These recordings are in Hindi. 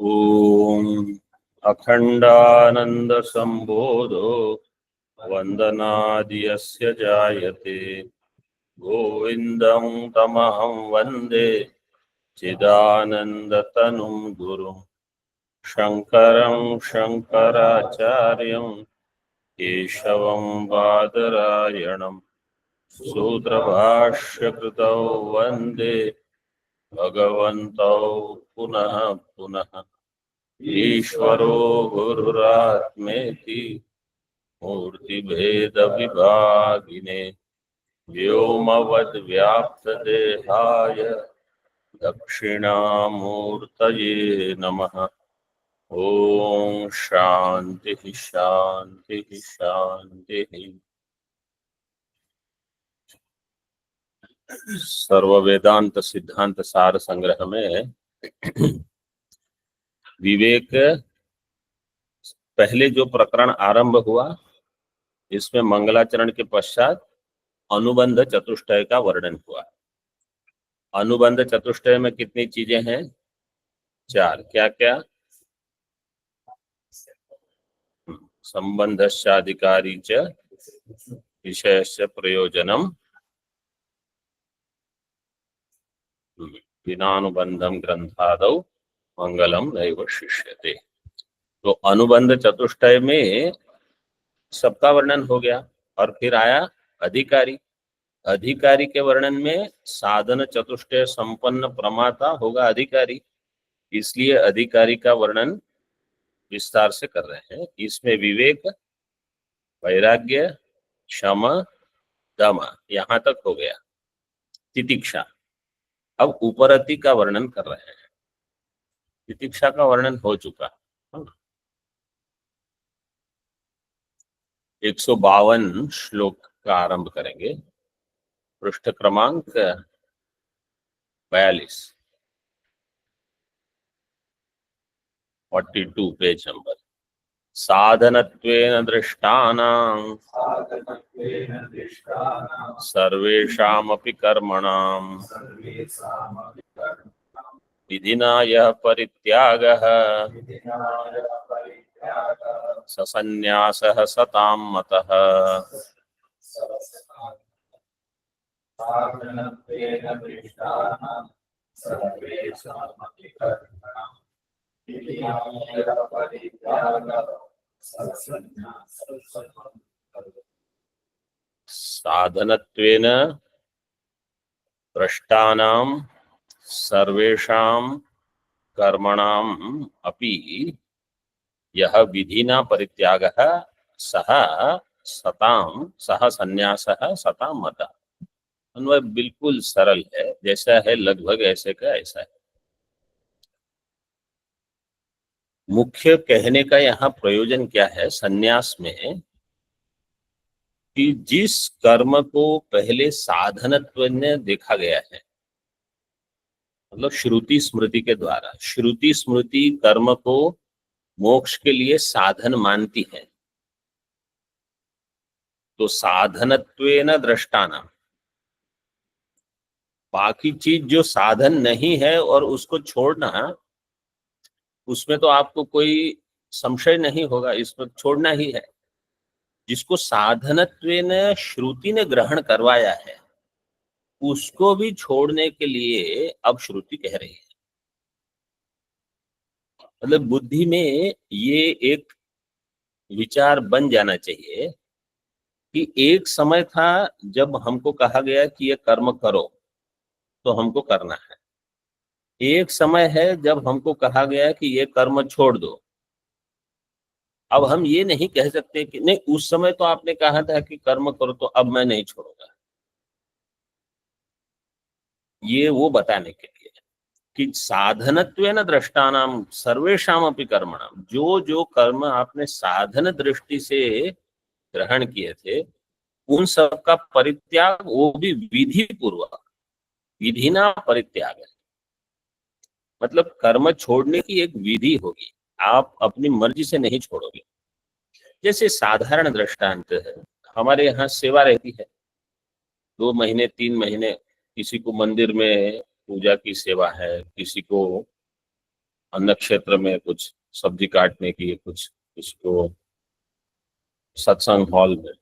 ॐ अखण्डानन्दसम्बोधो वन्दनाद्यस्य जायते गोविन्दं तमहं वन्दे चिदानन्दतनुं गुरुं शङ्करं शङ्कराचार्यं केशवं बादरायणं सूत्रभाष्यकृतौ वन्दे भगवन्तौ पुनः पुनः ईश्वरो गुरुरात्मेति मूर्तिभेदविभागिने व्योमवद्व्याप्तदेहाय दक्षिणामूर्तये नमः। ओम शांति शांति शांति। सर्व वेदांत सिद्धांत सार संग्रह में विवेक पहले जो प्रकरण आरंभ हुआ, इसमें मंगलाचरण के पश्चात अनुबंध चतुष्टय का वर्णन हुआ। अनुबंध चतुष्टय में कितनी चीजें हैं? 4। क्या क्या? संबंधश्चाधिकारी च विषयस्य प्रयोजनम विनानुबंधम ग्रंथादौ मंगलम नैव शिष्यते। तो अनुबंध चतुष्टय में सबका वर्णन हो गया और फिर आया अधिकारी। अधिकारी के वर्णन में साधन चतुष्टय संपन्न प्रमाता होगा अधिकारी, इसलिए अधिकारी का वर्णन विस्तार से कर रहे हैं। इसमें विवेक, वैराग्य, क्षम, दम, यहां तक हो गया। तितिक्षा। अब उपरति का वर्णन कर रहे हैं। तितिक्षा का वर्णन हो चुका। 152 श्लोक का आरंभ करेंगे। पृष्ठ क्रमांक 42, 42 पेज नंबर। साधनत्वेन दृष्टानां सर्वेषामपि कर्मणां विधिना यः परित्यागः स सन्न्यासः सतां मतः। साधनत्वेन दृष्टानां सर्वेषां कर्मणाम् अपि यह विधिना परित्यागः सः सन्यासः सतां मतः। अन्वय बिल्कुल सरल है, जैसा है लगभग ऐसे का ऐसा है। मुख्य कहने का यहाँ प्रयोजन क्या है सन्यास में, कि जिस कर्म को पहले साधनत्व ने देखा गया है, मतलब श्रुति स्मृति के द्वारा, श्रुति स्मृति कर्म को मोक्ष के लिए साधन मानती है, तो साधनत्वेन दृष्टाना, बाकी चीज जो साधन नहीं है और उसको छोड़ना, उसमें तो आपको कोई संशय नहीं होगा, इसमें छोड़ना ही है। जिसको साधनत्वेन श्रुति ने ग्रहण करवाया है, उसको भी छोड़ने के लिए अब श्रुति कह रही है। मतलब बुद्धि में ये एक विचार बन जाना चाहिए कि एक समय था जब हमको कहा गया कि ये कर्म करो, तो हमको करना है। एक समय है जब हमको कहा गया कि ये कर्म छोड़ दो। अब हम ये नहीं कह सकते कि नहीं, उस समय तो आपने कहा था कि कर्म करो, तो अब मैं नहीं छोड़ूंगा। ये वो बताने के लिए कि साधनत्वेन दृष्टानाम सर्वेषाम अपि कर्मणाम, जो जो कर्म आपने साधन दृष्टि से ग्रहण किए थे, उन सब का परित्याग, वो भी विधि पूर्वक, विधिना परित्याग है। मतलब कर्म छोड़ने की एक विधि होगी, आप अपनी मर्जी से नहीं छोड़ोगे। जैसे साधारण दृष्टांत है, हमारे यहाँ सेवा रहती है 2 महीने 3 महीने, किसी को मंदिर में पूजा की सेवा है, किसी को अन्न क्षेत्र में कुछ सब्जी काटने की, कुछ इसको सत्संग हॉल में,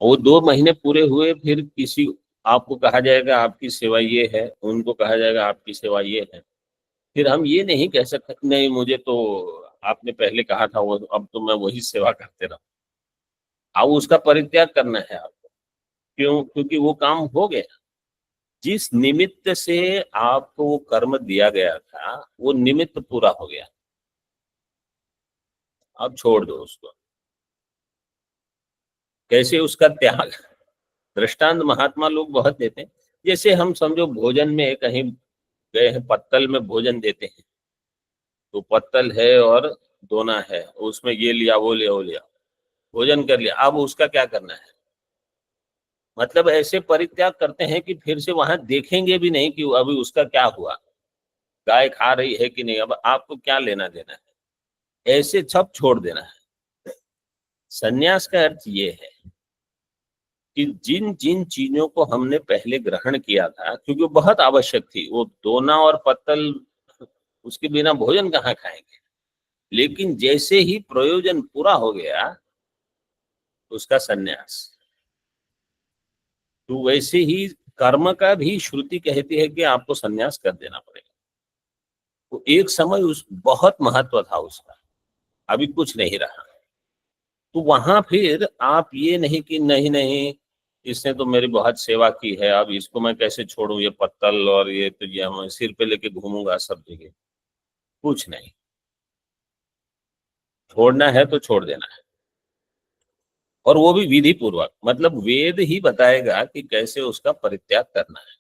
वो 2 महीने पूरे हुए, फिर किसी आपको कहा जाएगा आपकी सेवा ये है, उनको कहा जाएगा आपकी सेवा ये है। फिर हम ये नहीं कह सकते नहीं मुझे तो आपने पहले कहा था वो, अब तो मैं वही सेवा करते रहा। अब उसका परित्याग करना है आपको। क्यों? क्योंकि वो काम हो गया। जिस निमित्त से आपको वो कर्म दिया गया था, वो निमित्त पूरा हो गया। अब छोड़ दो उसको। कैसे उसका त्याग? दृष्टांत महात्मा लोग बहुत देते हैं। जैसे हम समझो भोजन में कहीं गए हैं, पत्तल में भोजन देते हैं, तो पत्तल है और दोना है, उसमें ये लिया वो लिया वो लिया, भोजन कर लिया। अब उसका क्या करना है? मतलब ऐसे परित्याग करते हैं कि फिर से वहां देखेंगे भी नहीं कि अभी उसका क्या हुआ, गाय खा रही है कि नहीं, अब आपको क्या लेना देना है। ऐसे सब छोड़ देना है। संन्यास का अर्थ ये है कि जिन जिन चीजों को हमने पहले ग्रहण किया था, क्योंकि वो बहुत आवश्यक थी, वो दोना और पत्तल, उसके बिना भोजन कहाँ खाएंगे। लेकिन जैसे ही प्रयोजन पूरा हो गया, उसका संन्यास। तो वैसे ही कर्म का भी श्रुति कहती है कि आपको संन्यास कर देना पड़ेगा। तो एक समय उस बहुत महत्व था उसका, अभी कुछ नहीं रहा। तो वहां फिर आप ये नहीं कि नहीं नहीं, इसने तो मेरी बहुत सेवा की है, अब इसको मैं कैसे छोड़ूं, ये पत्तल और ये तो ये मैं सिर पे लेके घूमूंगा सब जगह। कुछ नहीं, छोड़ना है तो छोड़ देना है। और वो भी विधि पूर्वक, मतलब वेद ही बताएगा कि कैसे उसका परित्याग करना है।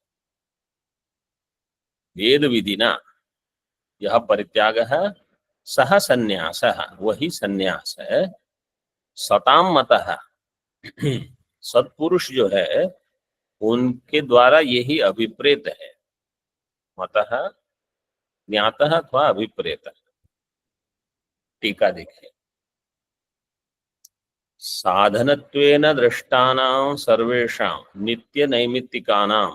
वेद विधि ना, यह परित्याग है, सह संन्यास, वही संन्यास है। सताम मतः, सत्पुरुष जो है उनके द्वारा यही अभिप्रेत है। मतः ज्ञातः अथवा अभिप्रेत। टीका देखिए। साधनत्वेन दृष्टानां सर्वेषां नित्य नैमित्तिकानां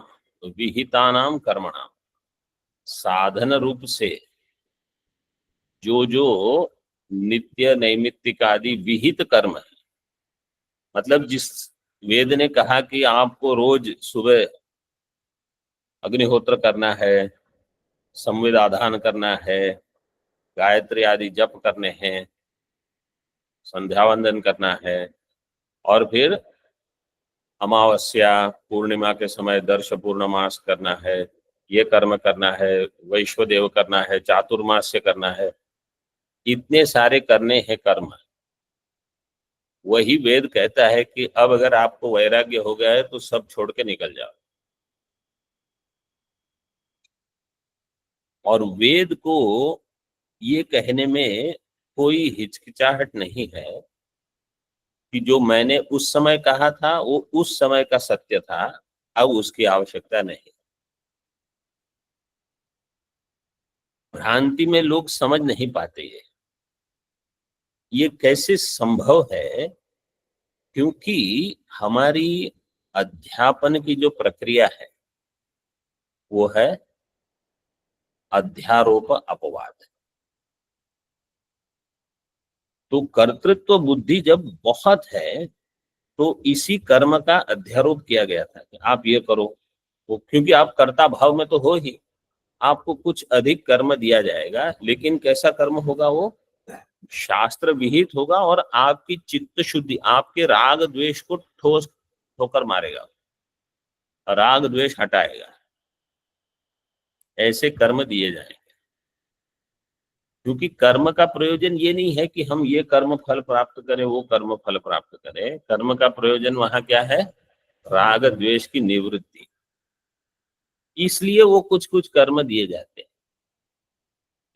विहितानां कर्मणां। साधन रूप से जो जो नित्य नैमित्तिक आदि विहित कर्म है, मतलब जिस वेद ने कहा कि आपको रोज सुबह अग्निहोत्र करना है, संविदाधान करना है, गायत्री आदि जप करने हैं, संध्या वंदन करना है, और फिर अमावस्या पूर्णिमा के समय दर्श पूर्णमास करना है, ये कर्म करना है, वैश्वदेव करना है, चातुर्मास्य करना है, इतने सारे करने हैं कर्म। वही वेद कहता है कि अब अगर आपको वैराग्य हो गया है तो सब छोड़ के निकल जाओ। और वेद को ये कहने में कोई हिचकिचाहट नहीं है कि जो मैंने उस समय कहा था वो उस समय का सत्य था, अब उसकी आवश्यकता नहीं। भ्रांति में लोग समझ नहीं पाते ये कैसे संभव है। क्योंकि हमारी अध्यापन की जो प्रक्रिया है वो है अध्यारोप अपवाद। तो कर्तृत्व बुद्धि जब बहुत है तो इसी कर्म का अध्यारोप किया गया था कि आप ये करो, वो क्योंकि आप कर्ता भाव में तो हो ही, आपको कुछ अधिक कर्म दिया जाएगा, लेकिन कैसा कर्म होगा वो शास्त्र विहित होगा और आपकी चित्त शुद्धि, आपके राग द्वेष को ठोस ठोकर मारेगा, राग द्वेष हटाएगा। ऐसे कर्म दिए जाएंगे। क्योंकि कर्म का प्रयोजन ये नहीं है कि हम ये कर्म फल प्राप्त करें, वो कर्म फल प्राप्त करें। कर्म का प्रयोजन वहां क्या है? राग द्वेष की निवृत्ति। इसलिए वो कुछ कुछ कर्म दिए जाते हैं।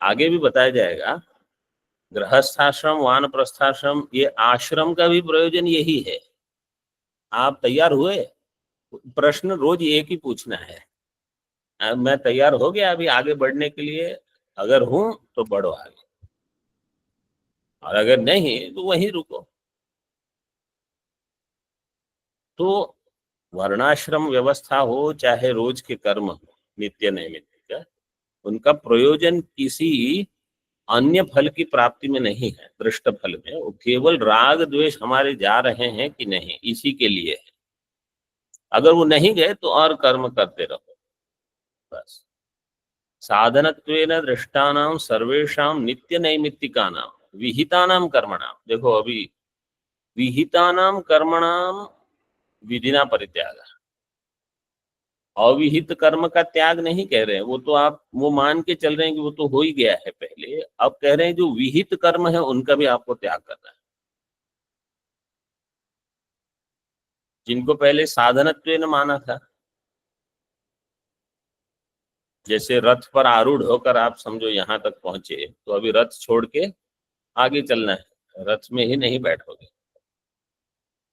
आगे भी बताया जाएगा, गृहस्थाश्रम वानप्रस्थाश्रम, ये आश्रम का भी प्रयोजन यही है। आप तैयार हुए? प्रश्न रोज एक ही पूछना है, मैं तैयार हो गया अभी आगे बढ़ने के लिए? अगर हूं तो बढ़ो आगे, और अगर नहीं तो वहीं रुको। तो वर्णाश्रम व्यवस्था हो चाहे रोज के कर्म हो, नित्य नैमित्तिक, उनका प्रयोजन किसी अन्य फल की प्राप्ति में नहीं है, दृष्ट फल में। वो केवल राग द्वेष हमारे जा रहे हैं कि नहीं, इसी के लिए है। अगर वो नहीं गए तो और कर्म करते रहो बस। साधनत्वेन दृष्टानां सर्वेषां नित्य नैमित्तिकानां विहितानां कर्मणां, देखो अभी विहितानां कर्मणां विधिना परित्याग, अविहित कर्म का त्याग नहीं कह रहे हैं। वो तो आप वो मान के चल रहे हैं कि वो तो हो ही गया है पहले। अब कह रहे हैं जो विहित कर्म है उनका भी आपको त्याग करना है, जिनको पहले साधनत्वेन माना था। जैसे रथ पर आरूढ़ होकर आप समझो यहाँ तक पहुंचे, तो अभी रथ छोड़ के आगे चलना है, रथ में ही नहीं बैठोगे।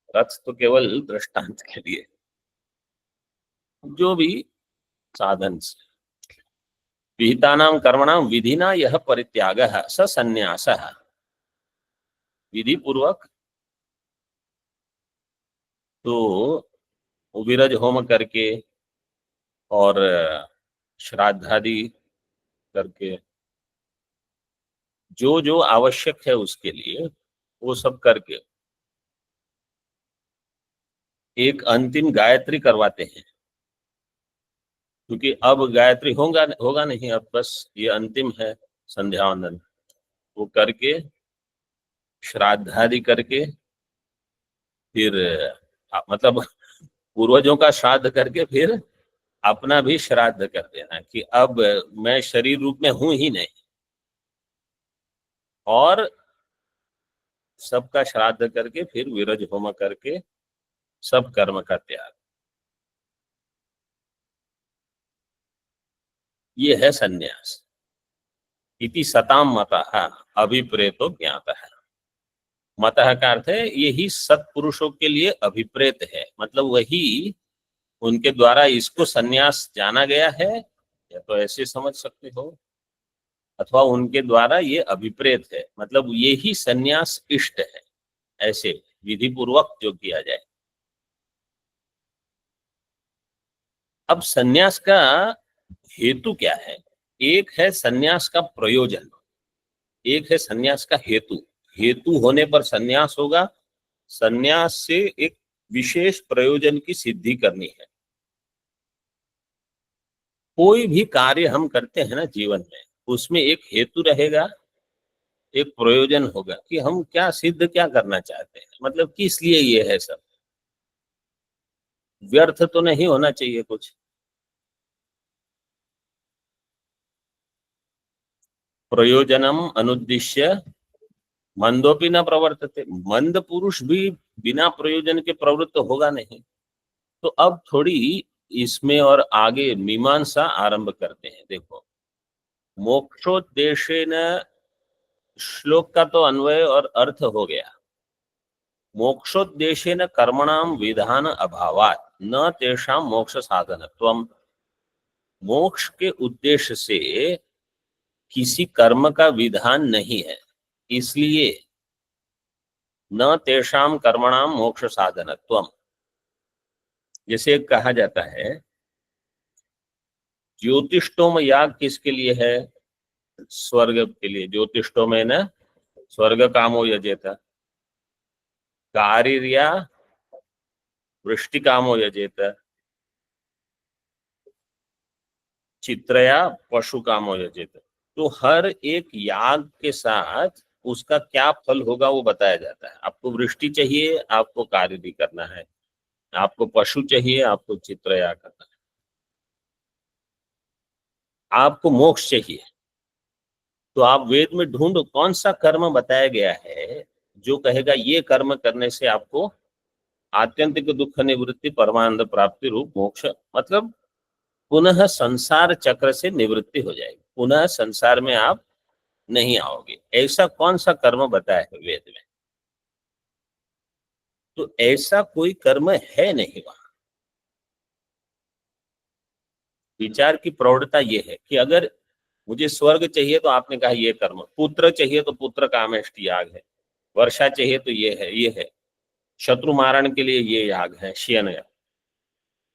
रथ तो केवल दृष्टांत के लिए, जो भी साधन से विहितानां कर्मणां विधिना यह परित्यागः स संन्यासः। विधि पूर्वक तो विरज होम करके और श्राद्धादि करके जो जो आवश्यक है उसके लिए वो सब करके एक अंतिम गायत्री करवाते हैं। क्योंकि अब गायत्री होगा होगा नहीं, अब बस ये अंतिम है संध्या वंदन, वो करके श्राद्धादि करके फिर मतलब पूर्वजों का श्राद्ध करके फिर अपना भी श्राद्ध कर देना कि अब मैं शरीर रूप में हूं ही नहीं, और सबका श्राद्ध करके फिर विरज होम करके सब कर्म का त्याग। ये है संन्यास। इति सताम मतः अभिप्रेतो ज्ञातः। मतः का अर्थ है यही सत्पुरुषों के लिए अभिप्रेत है, मतलब वही उनके द्वारा इसको संन्यास जाना गया है, या तो ऐसे समझ सकते हो, अथवा उनके द्वारा ये अभिप्रेत है, मतलब ये ही संन्यास इष्ट है, ऐसे विधि पूर्वक जो किया जाए। अब संन्यास का हेतु क्या है? एक है संन्यास का प्रयोजन, एक है संन्यास का हेतु। हेतु होने पर संन्यास होगा, संन्यास से एक विशेष प्रयोजन की सिद्धि करनी है। कोई भी कार्य हम करते हैं ना जीवन में, उसमें एक हेतु रहेगा, एक प्रयोजन होगा कि हम क्या सिद्ध क्या करना चाहते हैं, मतलब किस लिए ये है सब। व्यर्थ तो नहीं होना चाहिए कुछ। प्रयोजनम अनुद्दिश्य मंदोपि न प्रवर्तते। मंद पुरुष भी बिना प्रयोजन के प्रवृत्त होगा नहीं। तो अब थोड़ी इसमें और आगे मीमांसा आरंभ करते हैं। देखो, मोक्षोद्देश्येन, श्लोक का तो अन्वय और अर्थ हो गया। मोक्षोद्देश्येन कर्मणाम विधान अभावात् न तेषां मोक्ष साधनत्वम्। मोक्ष के उद्देश्य से किसी कर्म का विधान नहीं है, इसलिए न तेषां कर्मणाम मोक्ष साधनत्वम्। जैसे कहा जाता है ज्योतिष्टोम याग किसके लिए है? स्वर्ग के लिए। ज्योतिष्टोम है ना, स्वर्ग कामो यजेत। कारिर्या वृष्टि कामो यजेत। चित्रया पशु कामो यजेत। तो हर एक याग के साथ उसका क्या फल होगा वो बताया जाता है। आपको वृष्टि चाहिए, आपको कार्य भी करना है। आपको पशु चाहिए, आपको चित्रया करना है। आपको मोक्ष चाहिए, तो आप वेद में ढूंढो कौन सा कर्म बताया गया है जो कहेगा ये कर्म करने से आपको आत्यंतिक दुख निवृत्ति परमानंद प्राप्ति रूप मोक्ष, मतलब पुनः संसार चक्र से निवृत्ति हो जाएगी, पुनः संसार में आप नहीं आओगे। ऐसा कौन सा कर्म बताया है वेद में? तो ऐसा कोई कर्म है नहीं वहां। विचार की प्रौढ़ता ये है कि अगर मुझे स्वर्ग चाहिए तो आपने कहा ये कर्म, पुत्र चाहिए तो पुत्र कामेष्टि याग है, वर्षा चाहिए तो ये है, ये है, शत्रु मारण के लिए ये याग है, शयन याग।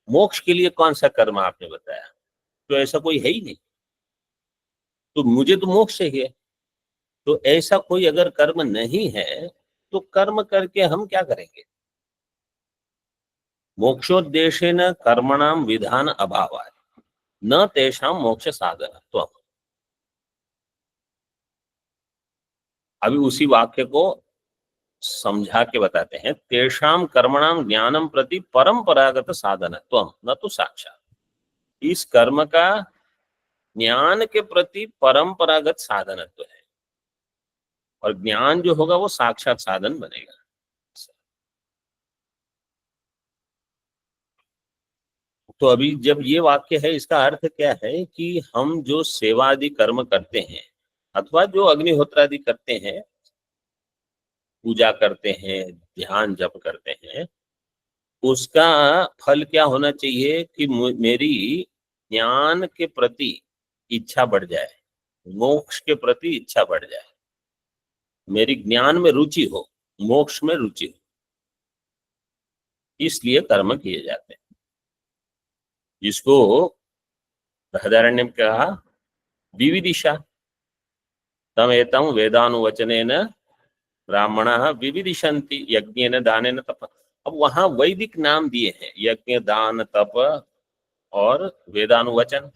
मोक्ष के लिए कौन सा कर्म आपने बताया? तो ऐसा कोई है ही नहीं। तो मुझे तो मोक्ष चाहिए, तो ऐसा कोई अगर कर्म नहीं है तो कर्म करके हम क्या करेंगे? मोक्षोद्देशेन कर्मणाम विधान अभावात् न तेषां मोक्ष साधनत्वम्। अभी उसी वाक्य को समझा के बताते हैं। तेषां कर्मणाम ज्ञानम प्रति परंपरागत साधनत्वम् न तो साक्षात। इस कर्म का ज्ञान के प्रति परंपरागत साधनत्व है, और ज्ञान जो होगा वो साक्षात साधन बनेगा। तो अभी जब ये वाक्य है, इसका अर्थ क्या है कि हम जो सेवा आदि कर्म करते हैं अथवा जो अग्निहोत्रादि करते हैं, पूजा करते हैं, ध्यान जप करते हैं, उसका फल क्या होना चाहिए कि मेरी ज्ञान के प्रति इच्छा बढ़ जाए, मोक्ष के प्रति इच्छा बढ़ जाए, मेरी ज्ञान में रुचि हो, मोक्ष में रुचि हो, इसलिए कर्म किए जाते हैं। जिसको बृहदारण्यक में कहा विविदिशा, तमेतं वेदानुवचनेन ब्राह्मणः विविदिशन्ति यज्ञेन दानेन तप। अब वहां वैदिक नाम दिए हैं, यज्ञ, दान, तप और वेदानुवचन।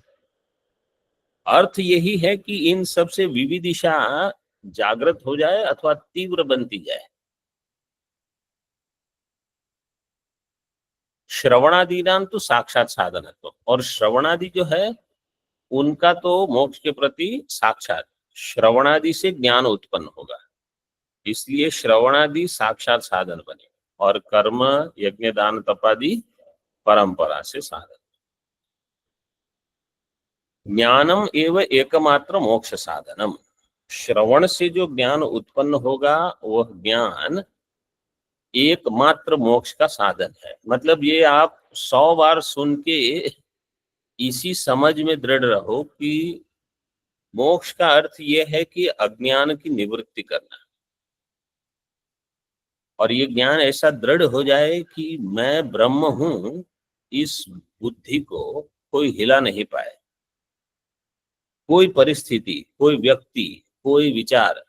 अर्थ यही है कि इन सब से विविदिशा जागृत हो जाए अथवा तीव्र बनती जाए। श्रवणादि नाम तो साक्षात साधन है, तो और श्रवणादि जो है उनका तो मोक्ष के प्रति साक्षात, श्रवणादि से ज्ञान उत्पन्न होगा, इसलिए श्रवणादि साक्षात साधन बने, और कर्म, यज्ञ, दान, तपादि परंपरा से साधन। ज्ञानम एव एकमात्र मोक्ष साधनम। श्रवण से जो ज्ञान उत्पन्न होगा वह ज्ञान एकमात्र मोक्ष का साधन है। मतलब ये आप 100 बार सुन के इसी समझ में दृढ़ रहो कि मोक्ष का अर्थ यह है कि अज्ञान की निवृत्ति करना, और ये ज्ञान ऐसा दृढ़ हो जाए कि मैं ब्रह्म हूं, इस बुद्धि को कोई हिला नहीं पाए, कोई परिस्थिति, कोई व्यक्ति, कोई विचार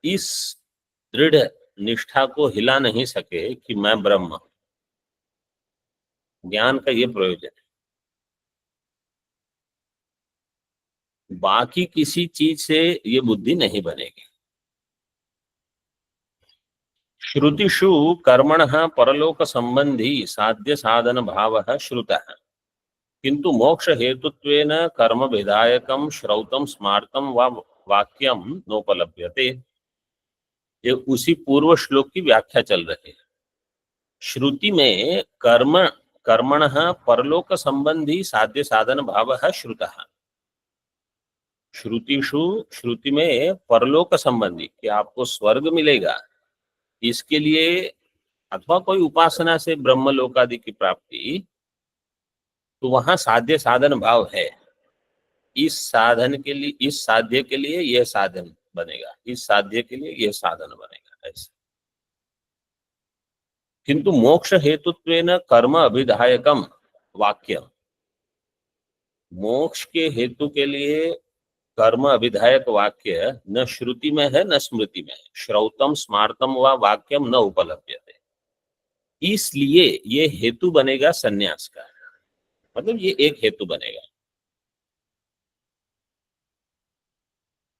इस दृढ़ निष्ठा को हिला नहीं सके कि मैं ब्रह्म हूं। ज्ञान का ये प्रयोजन है। बाकी किसी चीज से ये बुद्धि नहीं बनेगी। श्रुतिषु कर्मणः परलोक संबंधी साध्य साधन भावः श्रुतः, किंतु मोक्ष हेतुत्वेन कर्म विधायकम श्रौतम स्मार्तम व वाक्यम नोपलभ्यते। ये उसी पूर्व श्लोक की व्याख्या चल रही है। श्रुति में कर्मणः परलोक संबंधी साध्य साधन भावः श्रुतः। श्रुतिषु, श्रुति में परलोक संबंधी कि आपको स्वर्ग मिलेगा, इसके लिए अथवा कोई उपासना से ब्रह्मलोक आदि की प्राप्ति, तो वहां साध्य साधन भाव है। इस साधन के लिए, इस साध्य के लिए यह साधन बनेगा, इस साध्य के लिए यह साधन बनेगा, ऐसा। किंतु मोक्ष हेतुत्वेन कर्म अभिधायकम वाक्य, मोक्ष के हेतु के लिए कर्म अभिधायक वाक्य न श्रुति में है न स्मृति में है। श्रौतम स्मार्तम व वाक्यम न उपलभ्यते, इसलिए ये हेतु बनेगा संन्यास का। मतलब ये एक हेतु बनेगा।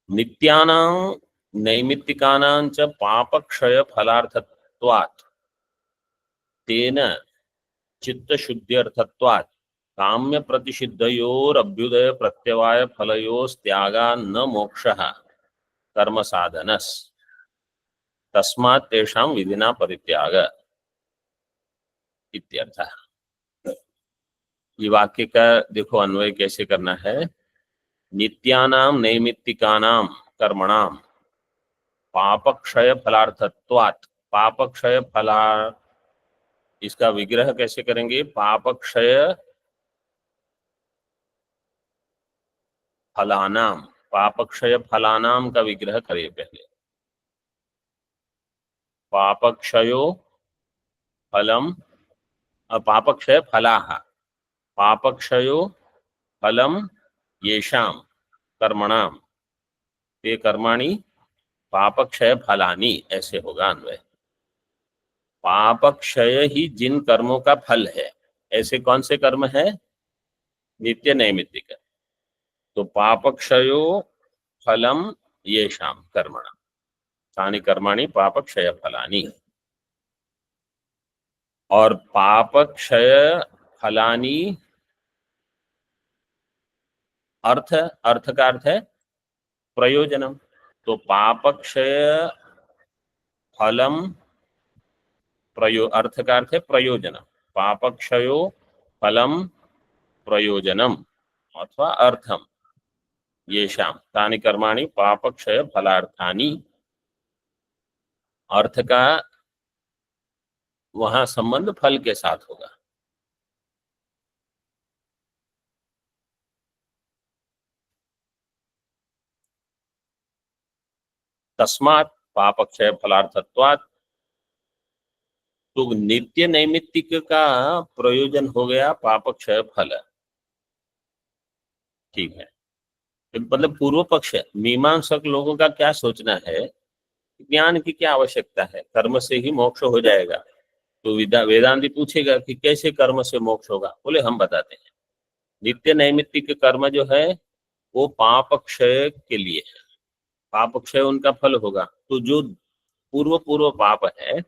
नित्यानां नैमित्तिकानां च पापक्षय फलार्थत्वात् तेन चित्त शुद्ध्यर्थत्वात् काम्य प्रतिषिद्धयोर अभ्युदय प्रत्यवाय फलयोस्त्यागा न मोक्षः कर्म साधनस् तस्मात् तेषां विधिना परित्याग इत्यर्थः। ये वाक्य का देखो अन्वय कैसे करना है। नित्यानां नैमित्तिकानां कर्मणां पापक्षय फलार्थत्वात्, पापक्षय फला, इसका विग्रह कैसे करेंगे? पापक्षय फलानाम, पापक्षय फलानाम का विग्रह करिए पहले। पापक्षयो फलम, पापक्षय फलाः, पापक्षयो फलम येषां कर्मणाम ते कर्माणि पापक्षय फलानि, ऐसे होगा अन्वय। पापक्षय ही जिन कर्मों का फल है, ऐसे कौन से कर्म है? नित्य नैमित्तिक। तो पापक्षयो फलम येषाम कर्मणाम तानि कर्माणि पापक्षय फलानि। और पापक्षय फलानि, अर्थ, अर्थ का अर्थ है प्रयोजनम। तो पापक्षय फलम, अर्थ का अर्थ है प्रयोजनम। पापक्षयो फलम प्रयोजनम अथवा अर्थम येषाम तानि कर्माणि पापक्षय फलार्थानि। अर्थ का वहां संबंध फल के साथ होगा। तस्मात् पापक्षय फलार्थत्वात्, तो नित्य नैमित्तिक का प्रयोजन हो गया पापक्षय फल। ठीक है, मतलब पूर्व पक्ष मीमांसक लोगों का क्या सोचना है, ज्ञान की क्या आवश्यकता है, कर्म से ही मोक्ष हो जाएगा। तो वेदांति पूछेगा कि कैसे कर्म से मोक्ष होगा? बोले हम बताते हैं। नित्य नैमित्तिक कर्म जो है वो पाप क्षय के लिए है, पाप क्षय उनका फल होगा। तो जो पूर्व पूर्व पाप है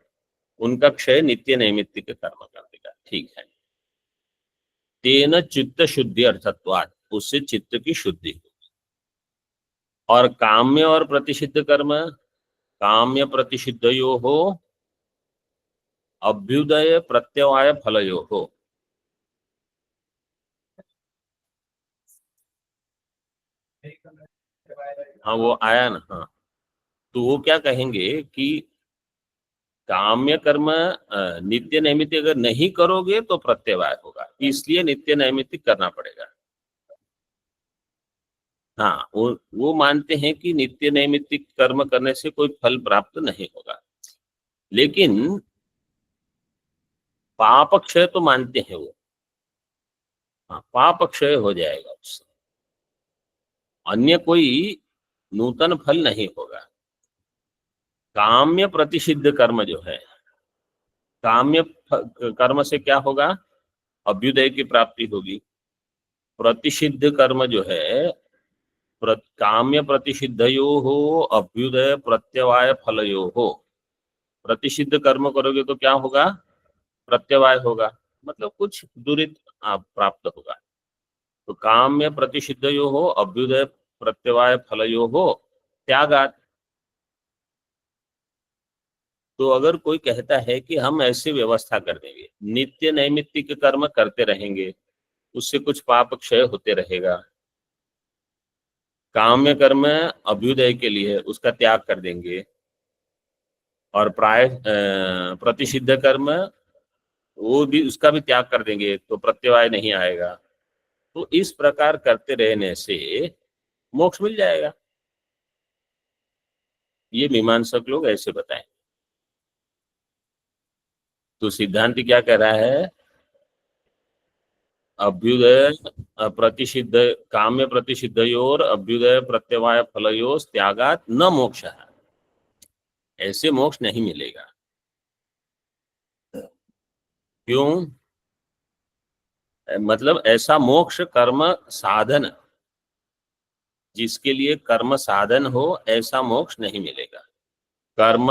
उनका क्षय नित्य नैमित्तिक कर्म कर देगा। ठीक है। तेन चित्त शुद्धि अर्थत्वात्, उससे चित्त की शुद्धि हो। और काम्य और प्रतिषिद्ध कर्म, काम्य प्रतिषिद्धयो हो अभ्युदय प्रत्यवाय फलयो हो। हाँ वो आया ना। हाँ, तो वो क्या कहेंगे कि काम्य कर्म नित्य नैमित्तिक अगर नहीं करोगे तो प्रत्यवाय होगा, इसलिए नित्य नैमित्तिक करना पड़ेगा। हाँ, वो मानते हैं कि नित्य नैमित्तिक कर्म करने से कोई फल प्राप्त नहीं होगा, लेकिन पाप क्षय तो मानते हैं वो। हाँ, पाप क्षय हो जाएगा उससे, अन्य कोई नूतन फल नहीं होगा। काम्य प्रतिषिद्ध कर्म जो है, काम्य कर्म से क्या होगा? अभ्युदय की प्राप्ति होगी। प्रतिषिद्ध कर्म जो है, काम्य प्रतिषिद्धयो हो अभ्युदय प्रत्यवाय फलयो हो। प्रतिषिद्ध कर्म करोगे तो क्या होगा? प्रत्यवाय होगा, मतलब कुछ दुरित प्राप्त होगा। तो काम्य प्रतिषिद्धयो हो अभ्युदय प्रत्यवाय फलयो हो त्यागात। तो अगर कोई कहता है कि हम ऐसी व्यवस्था कर देंगे, नित्य नैमित्तिक कर्म करते रहेंगे, उससे कुछ पाप क्षय होते रहेगा, काम्य कर्म अभ्युदय के लिए उसका त्याग कर देंगे, और प्रतिषिद्ध कर्म वो भी, उसका भी त्याग कर देंगे, तो प्रत्यवाय नहीं आएगा। तो इस प्रकार करते रहने से मोक्ष मिल जाएगा। ये मीमांसक लोग ऐसे बताएं। तो सिद्धांति क्या कह रहा है? अभ्युदय प्रतिषिद्ध, काम्य प्रतिषिद्धयोर अभ्युदय प्रत्यवाय फलयोस त्यागात न मोक्ष, ऐसे मोक्ष नहीं मिलेगा। क्यों? मतलब ऐसा मोक्ष कर्म साधन, जिसके लिए कर्म साधन हो, ऐसा मोक्ष नहीं मिलेगा। कर्म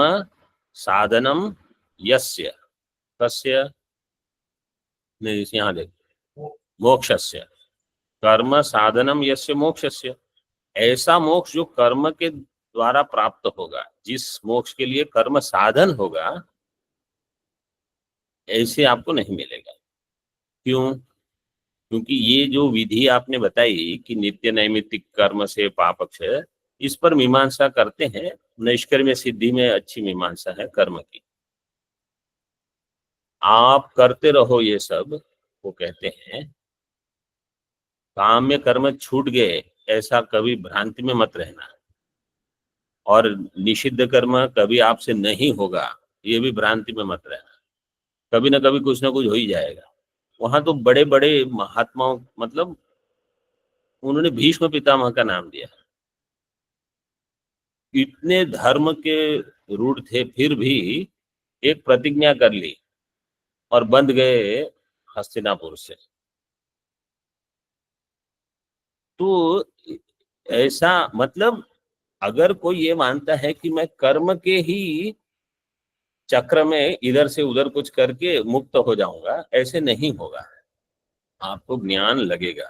साधनम यस्य, कस्य, नहीं यहाँ देख, मोक्षस्य, कर्म साधनम यस्य मोक्षस्य, ऐसा मोक्ष जो कर्म के द्वारा प्राप्त होगा, जिस मोक्ष के लिए कर्म साधन होगा, ऐसे आपको नहीं मिलेगा। क्यों? क्योंकि ये जो विधि आपने बताई कि नित्य नैमित्तिक कर्म से पापक्षय, इस पर मीमांसा करते हैं। नैष्कर्म्य सिद्धि में अच्छी मीमांसा है कर्म की। आप करते रहो ये सब, वो कहते हैं काम्य कर्म छूट गए ऐसा कभी भ्रांति में मत रहना, और निषिद्ध कर्म कभी आपसे नहीं होगा ये भी भ्रांति में मत रहना। कभी ना कभी कुछ ना कुछ हो ही जाएगा। वहां तो बड़े बड़े महात्माओं, मतलब उन्होंने भीष्म पितामह का नाम दिया। इतने धर्म के रूढ़ थे, फिर भी एक प्रतिज्ञा कर ली और बंध गए हस्तिनापुर से। तो ऐसा मतलब, अगर कोई ये मानता है कि मैं कर्म के ही चक्र में इधर से उधर कुछ करके मुक्त हो जाऊंगा, ऐसे नहीं होगा। आपको ज्ञान लगेगा।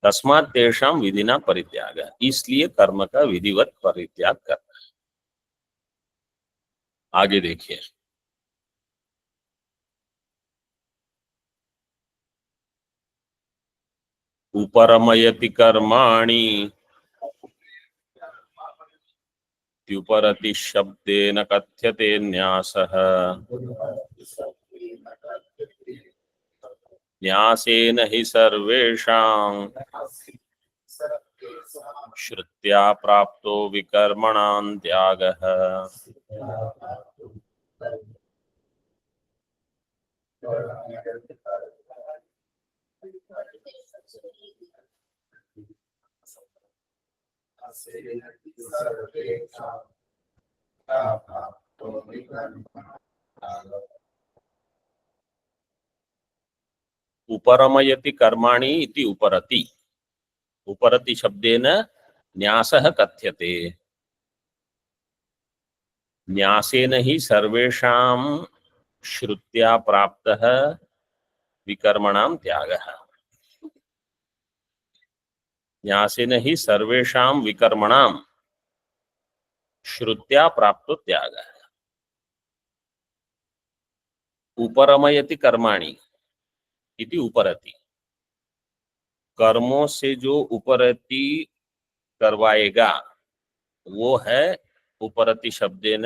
तस्मात् तेषां विधिना परित्याग, इसलिए कर्म का विधिवत परित्याग करना। आगे देखिए। उपरमयति कर्माणि त्युपरति शब्देन कथ्यते न्यासः, न्यासेन हि सर्वेषां श्रुत्या प्राप्तो विकर्मणां त्यागः। उपरमयति कर्माणि इति उपरति, उपरति शब्देन न्यासः कथ्यते। न्यासेन हि सर्वेषां श्रुत्या प्राप्तः विकर्मणां त्यागः। न्यासेन हि सर्वेषां विकर्मणां श्रुत्या प्राप्तो त्यागः। उपरमयति कर्माणि इति उपरति, कर्मों से जो उपरति करवाएगा वो है उपरति शब्देन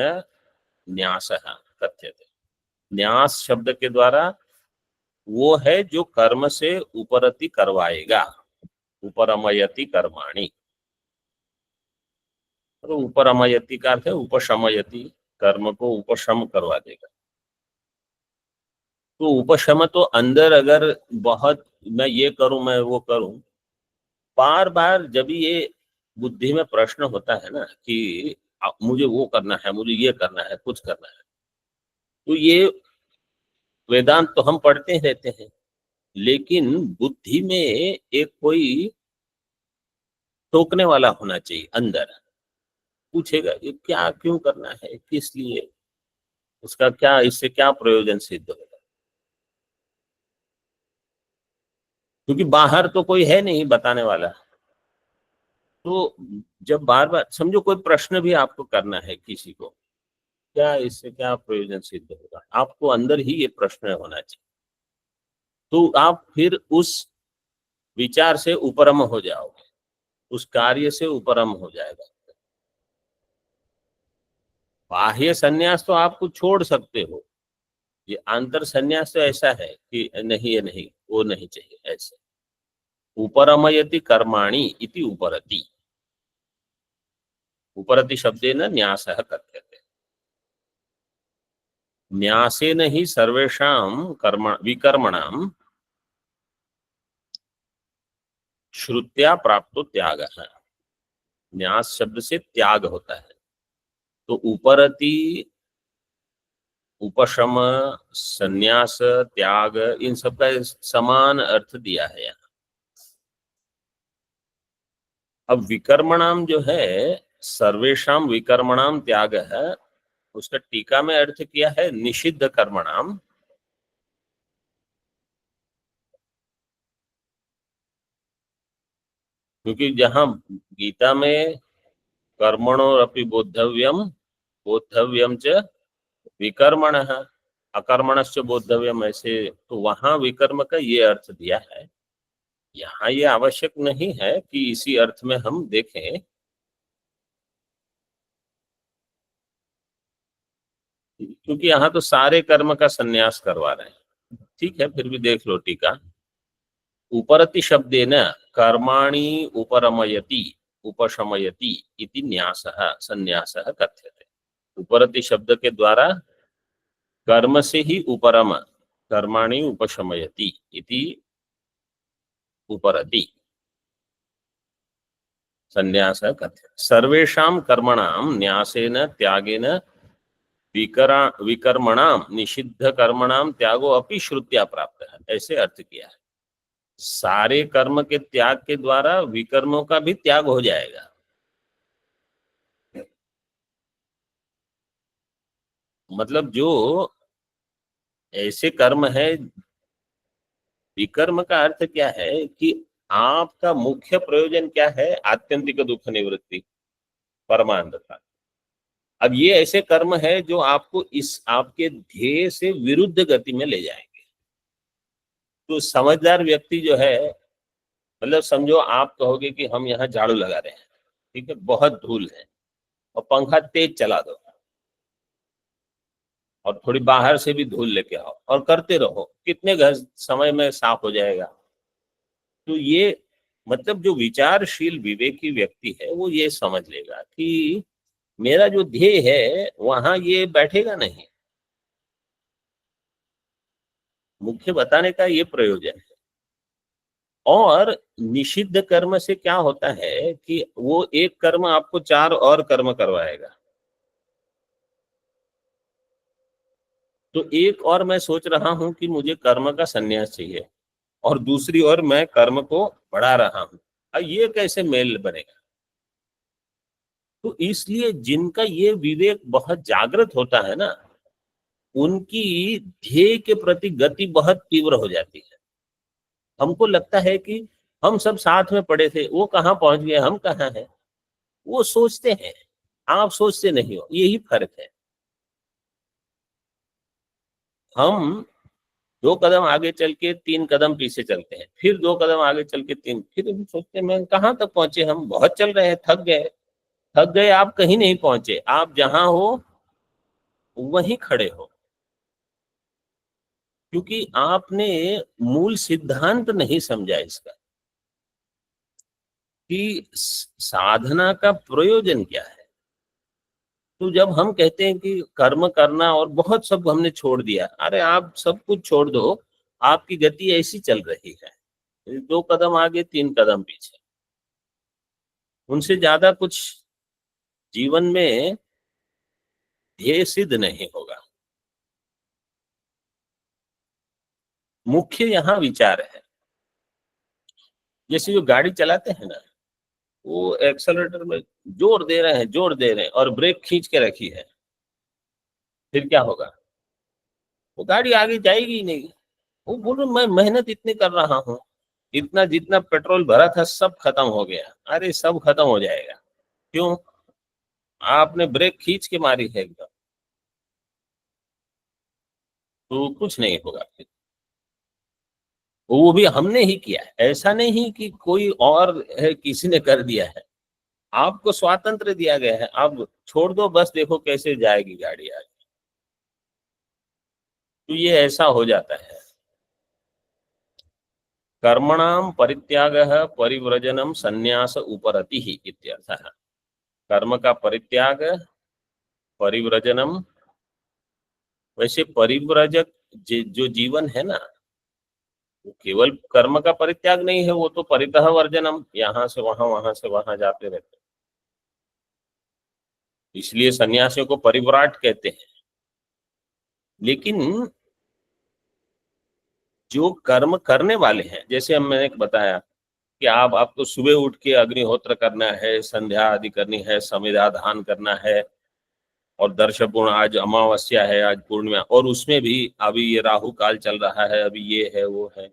न्यासः कथ्यते। न्यास शब्द के द्वारा वो है जो कर्म से उपरति करवाएगा। उपरमयति कर्माणि, तो उपरमयति का अर्थ है उपशमयति, कर्म को उपशम करवा देगा। तो उपशम तो अंदर अगर बहुत मैं ये करूं मैं वो करूं, बार बार जब ये बुद्धि में प्रश्न होता है ना कि मुझे वो करना है, मुझे ये करना है, कुछ करना है, तो ये वेदांत तो हम पढ़ते ही रहते हैं, लेकिन बुद्धि में एक कोई टोकने वाला होना चाहिए। अंदर पूछेगा ये क्या क्यों करना है, किस लिए, उसका क्या, इससे क्या प्रयोजन सिद्ध होगा। क्योंकि बाहर तो कोई है नहीं बताने वाला। तो जब बार बार समझो कोई प्रश्न भी आपको करना है किसी को, क्या इससे क्या प्रयोजन सिद्ध होगा, आपको अंदर ही ये प्रश्न होना चाहिए। तो आप फिर उस विचार से उपरम हो जाओगे, उस कार्य से उपरम हो जाएगा। बाह्य संन्यास तो आप कुछ छोड़ सकते हो, ये आंतर संन्यास तो ऐसा है कि नहीं ये नहीं, वो नहीं चाहिए, ऐसे। उपरमयति कर्माणि इति उपरति, उपरति शब्देन न्यासः कथ्यते। न्यासेन हि सर्वेषां कर्म विकर्मणां श्रुत्या प्राप्तो त्यागः। न्यास शब्द से त्याग होता है। तो उपरति, उपशम, संन्यास, त्याग, इन सब का समान अर्थ दिया है यहाँ। अब विकर्मणाम जो है, सर्वेषाम विकर्मणाम त्याग है, उसका टीका में अर्थ किया है निषिद्ध कर्मणाम। क्योंकि जहां गीता में कर्मणोरपि बोद्धव्यम, बोद्धव्यम च विकर्मणः, अकर्मणश्च बोद्धव्यम, ऐसे तो वहां विकर्म का ये अर्थ दिया है। यहाँ ये आवश्यक नहीं है कि इसी अर्थ में हम देखें। क्योंकि यहाँ तो सारे कर्म का संन्यास करवा रहे हैं। ठीक है, फिर भी देख लो टीका। उपरति शब्देन कर्माणि उपरमयति उपशमयति इति न्यासः संन्यासः कथ्यते। उपरति शब्द के द्वारा कर्म से ही उपरम, कर्माणि उपशमयति इति उपरति, संन्यास कथ्यते। सर्वेषां कर्मणां न्यासेन त्यागेन विकर्मणां निषिद्ध कर्मणां त्यागो अपि श्रुत्या प्राप्त है, ऐसे अर्थ किया है। सारे कर्म के त्याग के द्वारा विकर्मों का भी त्याग हो जाएगा। मतलब जो ऐसे कर्म है, विकर्म का अर्थ क्या है कि आपका मुख्य प्रयोजन क्या है? आत्यंतिक दुख निवृत्ति, परमानंदता। अब ये ऐसे कर्म है जो आपको इस आपके ध्येय से विरुद्ध गति में ले जाएंगे। तो समझदार व्यक्ति जो है, मतलब समझो आप कहोगे कि हम यहाँ झाड़ू लगा रहे हैं, ठीक है, बहुत धूल है, और पंखा तेज चला दो और थोड़ी बाहर से भी धूल लेके आओ और करते रहो, कितने घर समय में साफ हो जाएगा। तो ये मतलब जो विचारशील विवेकी व्यक्ति है वो ये समझ लेगा कि मेरा जो ध्येय है वहां ये बैठेगा नहीं। मुख्य बताने का ये प्रयोजन है। और निषिद्ध कर्म से क्या होता है कि वो एक कर्म आपको 4 और कर्म करवाएगा। तो एक और मैं सोच रहा हूं कि मुझे कर्म का संन्यास चाहिए, और दूसरी ओर मैं कर्म को बढ़ा रहा हूं। अब ये कैसे मेल बनेगा? तो इसलिए जिनका ये विवेक बहुत जागृत होता है ना, उनकी ध्येय के प्रति गति बहुत तीव्र हो जाती है। हमको लगता है कि हम सब साथ में पड़े थे, वो कहाँ पहुंच गए, हम कहाँ हैं। वो सोचते हैं, आप सोचते नहीं हो, यही फर्क है। हम 2 कदम आगे चल के 3 कदम पीछे चलते हैं, फिर 2 कदम आगे चल के 3, फिर हम सोचते हैं मैं कहाँ तक पहुंचे, हम बहुत चल रहे हैं, थक गए। थक गए, आप कहीं नहीं पहुंचे, आप जहां हो वहीं खड़े हो, क्योंकि आपने मूल सिद्धांत नहीं समझा इसका कि साधना का प्रयोजन क्या है। तो जब हम कहते हैं कि कर्म करना और बहुत सब हमने छोड़ दिया, अरे आप सब कुछ छोड़ दो, आपकी गति ऐसी चल रही है, 2 कदम आगे 3 कदम पीछे, उनसे ज्यादा कुछ जीवन में ध्येय सिद्ध नहीं होगा। मुख्य यहाँ विचार है। जैसे जो गाड़ी चलाते हैं ना, वो एक्सेलरेटर में जोर दे रहे हैं, जोर दे रहे हैं, और ब्रेक खींच के रखी है, फिर क्या होगा? वो गाड़ी आगे जाएगी ही नहीं। वो बोलो मैं मेहनत इतनी कर रहा हूँ, इतना जितना पेट्रोल भरा था सब खत्म हो गया। अरे सब खत्म हो जाएगा, क्यों? आपने ब्रेक खींच के मारी है एकदम, तो कुछ नहीं होगा फिर। वो भी हमने ही किया है, ऐसा नहीं कि कोई और है, किसी ने कर दिया है। आपको स्वातंत्र दिया गया है, आप छोड़ दो, बस देखो कैसे जाएगी गाड़ी आगे। तो ये ऐसा हो जाता है। कर्मणाम परित्यागः परिव्रजनम संन्यास उपरतिः इत्यर्थः। कर्म का परित्याग, परिव्रजनम। वैसे परिव्रजक जो जीवन है ना, वो केवल कर्म का परित्याग नहीं है, वो तो परितः वर्जनम, यहाँ से वहां से वहां जाते रहते। इसलिए सन्यासियों को परिव्राट कहते हैं। लेकिन जो कर्म करने वाले हैं, जैसे हम मैंने बताया कि आपको सुबह उठ के अग्निहोत्र करना है, संध्या आदि करनी है, समिधा दान करना है, और दर्शपूर्ण आज अमावस्या है, आज पूर्णिमा, और उसमें भी अभी ये राहु काल चल रहा है, अभी ये है वो है,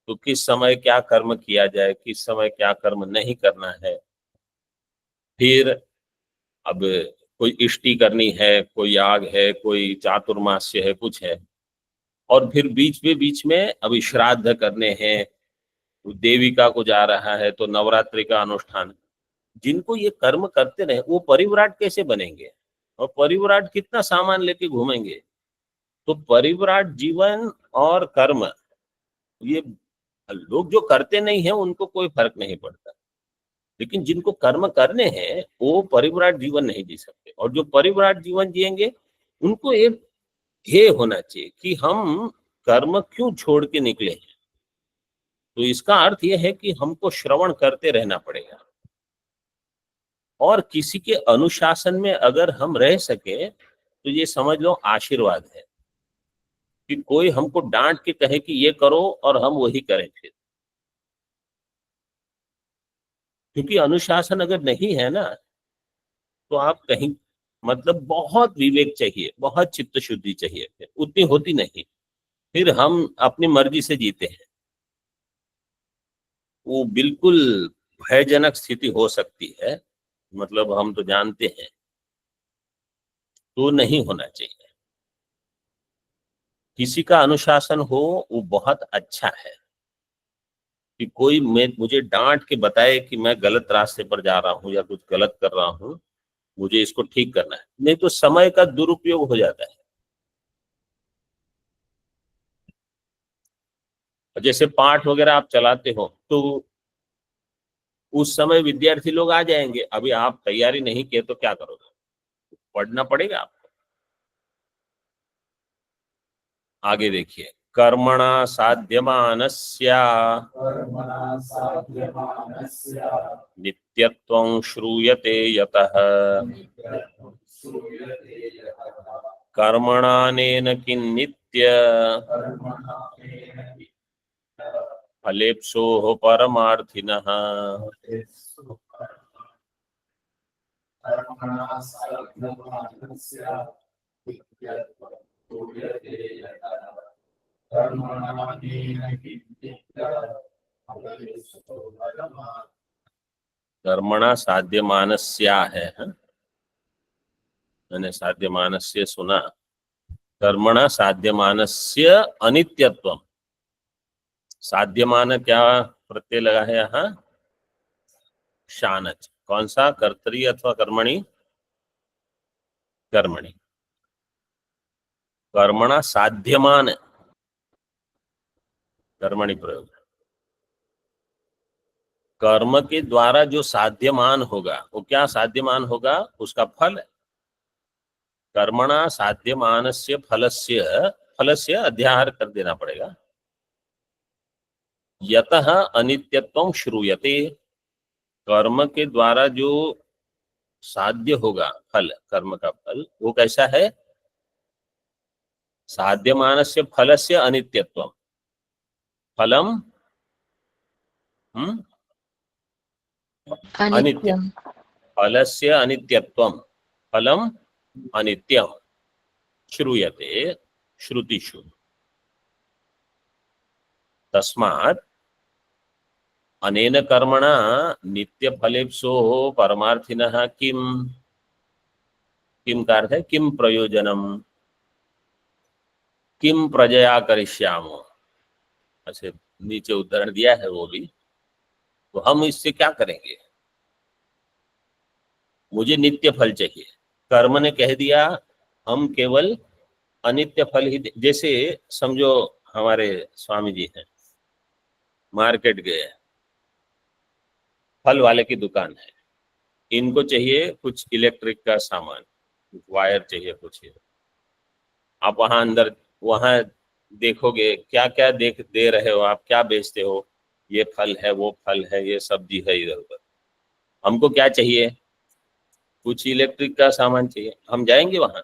तो किस समय क्या कर्म किया जाए, किस समय क्या कर्म नहीं करना है। फिर अब कोई इष्टि करनी है, कोई याग है, कोई चातुर्मास्य है, कुछ है, और फिर बीच में अभी श्राद्ध करने हैं, देविका को जा रहा है तो नवरात्रि का अनुष्ठान। जिनको ये कर्म करते रहे वो परिव्राट कैसे बनेंगे? और परिव्राट कितना सामान लेके घूमेंगे? तो परिव्राट जीवन और कर्म, ये लोग जो करते नहीं है उनको कोई फर्क नहीं पड़ता, लेकिन जिनको कर्म करने हैं वो परिव्राट जीवन नहीं जी सकते। और जो परिव्राट जीवन जिएंगे उनको एक ध्येय होना चाहिए कि हम कर्म क्यों छोड़ के निकले हैं। तो इसका अर्थ यह है कि हमको श्रवण करते रहना पड़ेगा। और किसी के अनुशासन में अगर हम रह सके तो ये समझ लो आशीर्वाद है, कि कोई हमको डांट के कहे कि ये करो और हम वही करें फिर। क्योंकि अनुशासन अगर नहीं है ना, तो आप कहीं, मतलब बहुत विवेक चाहिए, बहुत चित्त शुद्धि चाहिए, फिर उतनी होती नहीं, फिर हम अपनी मर्जी से जीते हैं। वो बिल्कुल भयजनक स्थिति हो सकती है, मतलब हम तो जानते हैं, तो नहीं होना चाहिए। किसी का अनुशासन हो वो बहुत अच्छा है, कि कोई मुझे डांट के बताए कि मैं गलत रास्ते पर जा रहा हूँ या कुछ गलत कर रहा हूँ, मुझे इसको ठीक करना है, नहीं तो समय का दुरुपयोग हो जाता है। जैसे पाठ वगैरह आप चलाते हो तो उस समय विद्यार्थी लोग आ जाएंगे, अभी आप तैयारी नहीं किए तो क्या करोगे? पढ़ना पड़ेगा आपको। आगे देखिए, कर्मणा साध्यमानस्य नित्यत्वं श्रूयते यतः कर्मणानेन किन्नित्य फलेप्सोः परमार्थिनः। कर्मणा साध्यमानस्या है, हाँ? मैंने साध्यमानस्य सुना, कर्मणा साध्यमानस्य अनित्यत्वम। साध्यमान क्या प्रत्यय लगा है यहाँ? शानच। कौन सा? कर्तरी अथवा कर्मणि? कर्मणि। कर्मणा साध्यमान, कर्मणि प्रयोग। कर्म के द्वारा जो साध्यमान होगा वो क्या साध्यमान होगा? उसका फल। कर्मणा साध्यमानस्य फलस्य, फलस्य अध्याहार कर देना पड़ेगा। यतः अनित्यत्वं श्रूयते, कर्म के द्वारा जो साध्य होगा फल, कर्म का फल, वो कैसा है? साध्यमानस्य फलस्य अनित्यत्वम। फलम अनित्यम। अनित्यम। फलस्य अनित्यत्वम, फलम अनित्यम श्रूयते श्रुतिषु। तस्मात् अनेन कर्मणा नित्यफलेप्सोः परमार्थिनः किम, किम का अर्थ है किम प्रयोजनम, किम प्रजया करिष्यामो। ऐसे नीचे उदाहरण दिया है वो भी, तो हम इससे क्या करेंगे? मुझे नित्य फल चाहिए, कर्म ने कह दिया हम केवल अनित्य फल ही जैसे समझो हमारे स्वामी जी हैं, मार्केट गए, फल वाले की दुकान है, इनको चाहिए कुछ इलेक्ट्रिक का सामान, वायर चाहिए कुछ। आप वहां अंदर, वहां देखोगे क्या क्या देख दे रहे हो आप, क्या बेचते हो? ये फल है, वो फल है, ये सब्जी है, इधर उधर। हमको क्या चाहिए? कुछ इलेक्ट्रिक का सामान चाहिए, हम जाएंगे वहां?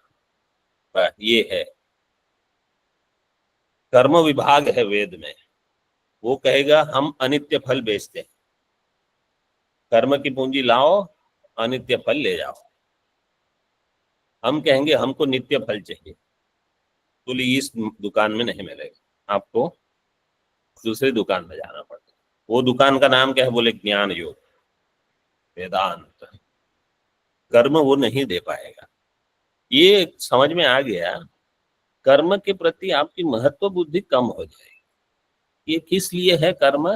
ये है कर्म विभाग है वेद में, वो कहेगा हम अनित्य फल बेचते हैं, कर्म की पूंजी लाओ, अनित्य फल ले जाओ। हम कहेंगे हमको नित्य फल चाहिए, तो इस दुकान में नहीं मिलेगा, आपको दूसरी दुकान में जाना पड़ता है। वो दुकान का नाम क्या है? बोले ज्ञान योग, वेदांत। कर्म वो नहीं दे पाएगा। ये समझ में आ गया, कर्म के प्रति आपकी महत्व बुद्धि कम हो जाएगी। ये किस लिए है कर्म?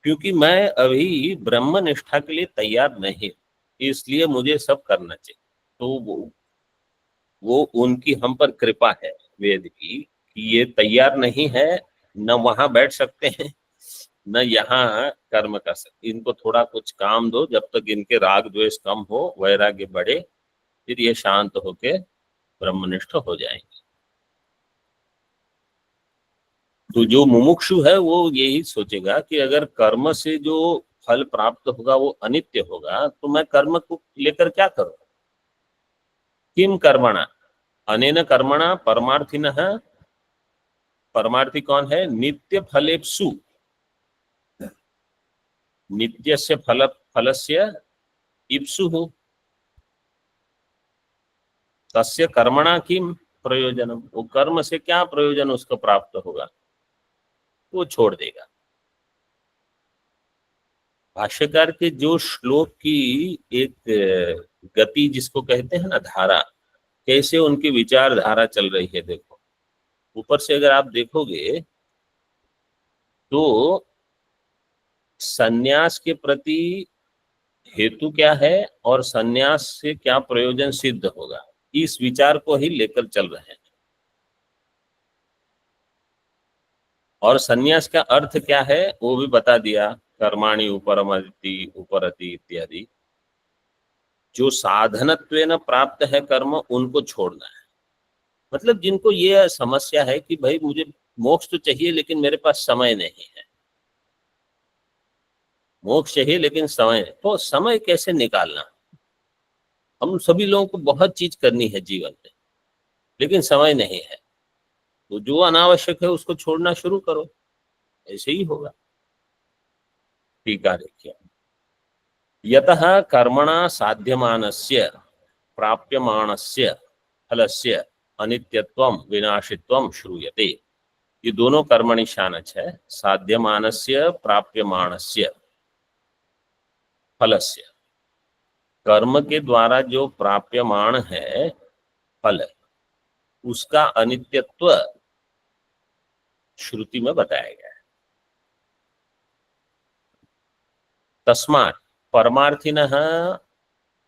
क्योंकि मैं अभी ब्रह्म निष्ठा के लिए तैयार नहीं, इसलिए मुझे सब करना चाहिए। तो वो उनकी हम पर कृपा है वेद की, कि ये तैयार नहीं है, न वहां बैठ सकते हैं न यहाँ कर्म कर सकते। इनको थोड़ा कुछ काम दो, जब तक इनके राग द्वेष कम हो, वैराग्य बढ़े, फिर ये शांत होके ब्रह्मनिष्ठ हो जाएंगे। तो जो मुमुक्षु है वो यही सोचेगा कि अगर कर्म से जो फल प्राप्त होगा वो अनित्य होगा, तो मैं कर्म को लेकर क्या करूं? किम कर्मणा, अनेन कर्मणा परमार्थिनः, परमार्थी कौन है? नित्य फलेप्सु, नित्यस्य फलस्य इप्सुः, तस्य कर्मणा किम प्रयोजनम, वो कर्म से क्या प्रयोजन उसको प्राप्त होगा, वो छोड़ देगा। भाष्यकार के जो श्लोक की एक गति जिसको कहते हैं ना, धारा, कैसे उनकी विचारधारा चल रही है देखो। ऊपर से अगर आप देखोगे तो सन्यास के प्रति हेतु क्या है और सन्यास से क्या प्रयोजन सिद्ध होगा, इस विचार को ही लेकर चल रहे हैं। और सन्यास का अर्थ क्या है वो भी बता दिया, कर्माणि उपरमति उपरति इत्यादि। जो साधनत्वेन प्राप्त है कर्म, उनको छोड़ना है। मतलब जिनको ये समस्या है कि भाई मुझे मोक्ष तो चाहिए लेकिन मेरे पास समय नहीं है, मोक्ष चाहिए लेकिन समय नहीं, तो समय कैसे निकालना? हम सभी लोगों को बहुत चीज करनी है जीवन में, लेकिन समय नहीं है, तो जो अनावश्यक है उसको छोड़ना शुरू करो, ऐसे ही होगा। टीका देखिए, यतः कर्मणा साध्यमानस्य प्राप्यमाणस्य फलस्य अनित्यत्वम विनाशित्वम श्रूयते। ये दोनों कर्मणि शानच है, साध्यमानस्य प्राप्यमाणस्य फलस्य, कर्म के द्वारा जो प्राप्यमाण है फल, उसका अनित्यत्व श्रुति में बताया गया है। तस्मात् परमार्थिनः,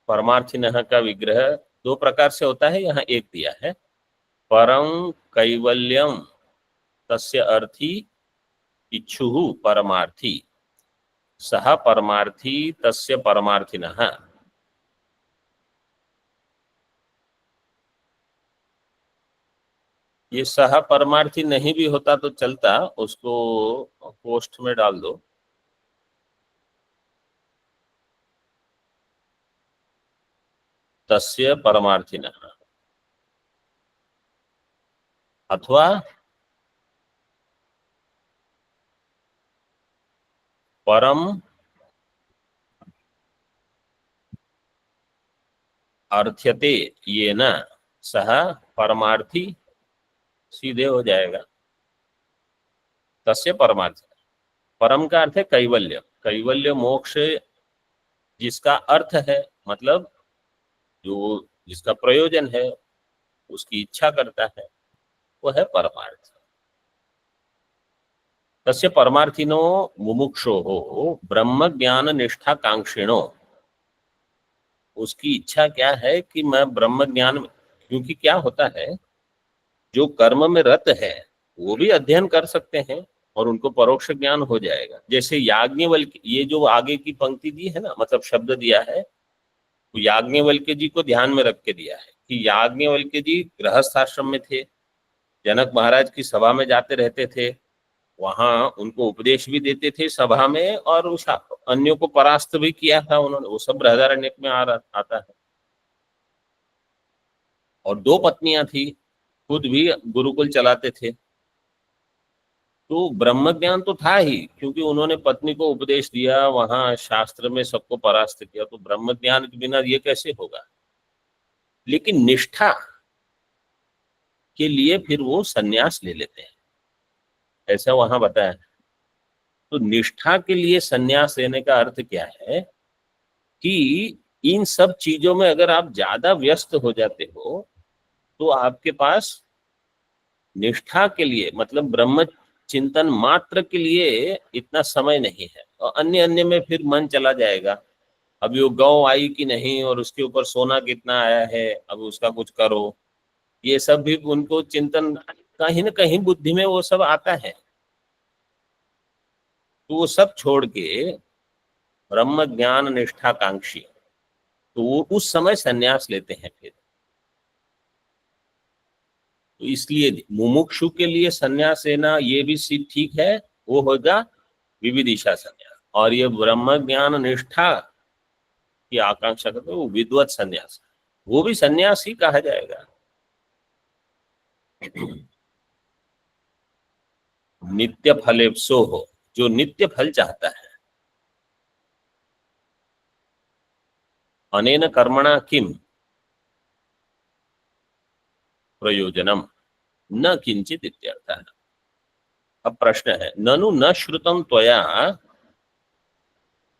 परमार्थिनः का विग्रह दो प्रकार से होता है, यहाँ एक दिया है, परम कैवल्यम तस्य अर्थी इच्छुः परमार्थी, सह परमार्थी तस्य परमार्थिनः। ये सह परमार्थी नहीं भी होता तो चलता, उसको पोस्ट में डाल दो। तस्य परमार्थिनः, अथवा परम अर्थ्यते येन सह परमार्थी, सीधे हो जाएगा। तस्य परमार्थ, परम का अर्थ है कैवल्य, कैवल्य मोक्ष जिसका अर्थ है, मतलब जो जिसका प्रयोजन है, उसकी इच्छा करता है, वो है परमार्थ। तस्य परमार्थिनो मुमुक्षो हो ब्रह्म ज्ञान निष्ठा कांक्षिणो, उसकी इच्छा क्या है कि मैं ब्रह्म ज्ञान, क्योंकि क्या होता है, जो कर्म में रत है वो भी अध्ययन कर सकते हैं और उनको परोक्ष ज्ञान हो जाएगा। जैसे याज्ञवल्क्य, ये जो आगे की पंक्ति दी है ना, मतलब शब्द दिया है, तो याज्ञवल्क्य जी को ध्यान में रख के दिया है कि याज्ञवल्क्य जी गृहस्थ आश्रम में थे, जनक महाराज की सभा में जाते रहते थे, वहां उनको उपदेश भी देते थे सभा में, और उस अन्यों को परास्त भी किया था उन्होंने, वो सब बृहदारण्यक में आता है। और दो पत्नियां थी, खुद भी गुरुकुल चलाते थे, तो ब्रह्म ज्ञान तो था ही, क्योंकि उन्होंने पत्नी को उपदेश दिया, वहां शास्त्र में सबको परास्त किया, तो ब्रह्म ज्ञान के बिना ये कैसे होगा। लेकिन निष्ठा के लिए फिर वो सन्यास ले लेते हैं, ऐसा वहां बताया। तो निष्ठा के लिए सन्यास लेने का अर्थ क्या है कि इन सब चीजों में अगर आप ज्यादा व्यस्त हो जाते हो तो आपके पास निष्ठा के लिए, मतलब ब्रह्म चिंतन मात्र के लिए इतना समय नहीं है, और अन्य अन्य में फिर मन चला जाएगा। अभी वो गौ आई कि नहीं, और उसके ऊपर सोना कितना आया है, अब उसका कुछ करो, ये सब भी उनको चिंतन कहीं ना कहीं बुद्धि में वो सब आता है। तो वो सब छोड़ के ब्रह्म ज्ञान निष्ठा कांक्षी, तो वो उस समय सन्यास लेते हैं फिर। तो इसलिए मुमुक्षु के लिए सन्यास लेना ये भी ठीक है, वो होगा विविदिशा सन्यास। और ये ब्रह्म ज्ञान निष्ठा की आकांक्षा करते वो विद्वत संन्यास, वो भी संन्यास ही कहा जाएगा। नित्य फलेप्सो हो, जो नित्य फल चाहता है। अनेन कर्मणा किम प्रयोजनम न किंचित इत्यर्थः। अब प्रश्न है, ननु न श्रुतम त्वया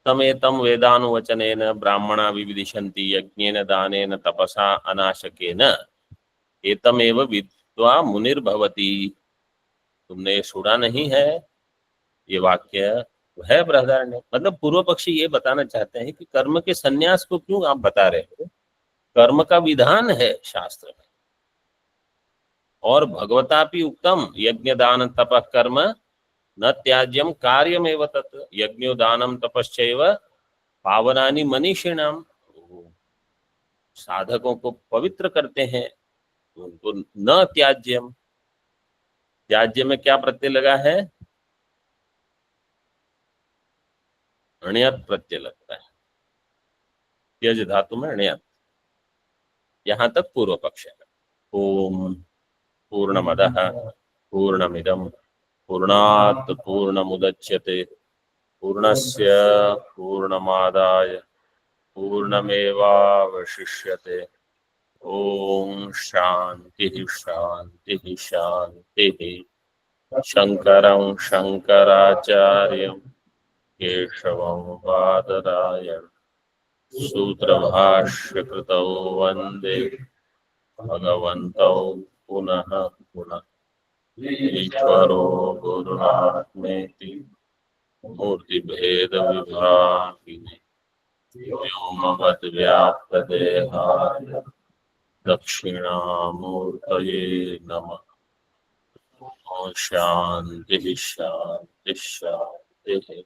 तमेतम वेदानुवचनेन ब्राह्मणा विविदिशन्ति यज्ञेन दानेन तपसा अनाशकेन एतमेव विद्वा मुनिर्भवति। तुमने सुना नहीं है ये वाक्य? है बृहदारण्य। मतलब पूर्व पक्षी ये बताना चाहते हैं कि कर्म के संन्यास को क्यों आप बता रहे हो? कर्म का विधान है शास्त्र में, और भगवतापि उक्तम यज्ञ दान तप कर्म न त्याज्यम कार्यमेव तत् यज्ञो दानम तपश्चैव पावनानि मनीषिणाम। साधकों को पवित्र करते हैं, उनको न त्याज्यम। त्याज्य में क्या प्रत्यय लगा है? अण्यत प्रत्यय लगता है, त्यज धातु में अण्यत। यहां तक पूर्व पक्ष है। ओम पूर्णमदः पूर्णमिदं पूर्णात् पूर्णमुदच्यते पूर्णस्य पूर्णमादाय पूर्णमेवावशिष्यते। ओम शांति शांति शांति। शंकरं शंकराचार्यं केशवं बादरायणं सूत्रभाष्यकृतौ वन्दे भगवन्तौ पुनः पुनः। ईश्वरो गुरुरात्मेति मूर्तिभेदविभागिने व्योमवद्व्याप्तदेहाय दक्षिणामूर्तये नमः। शांति शांति शांति।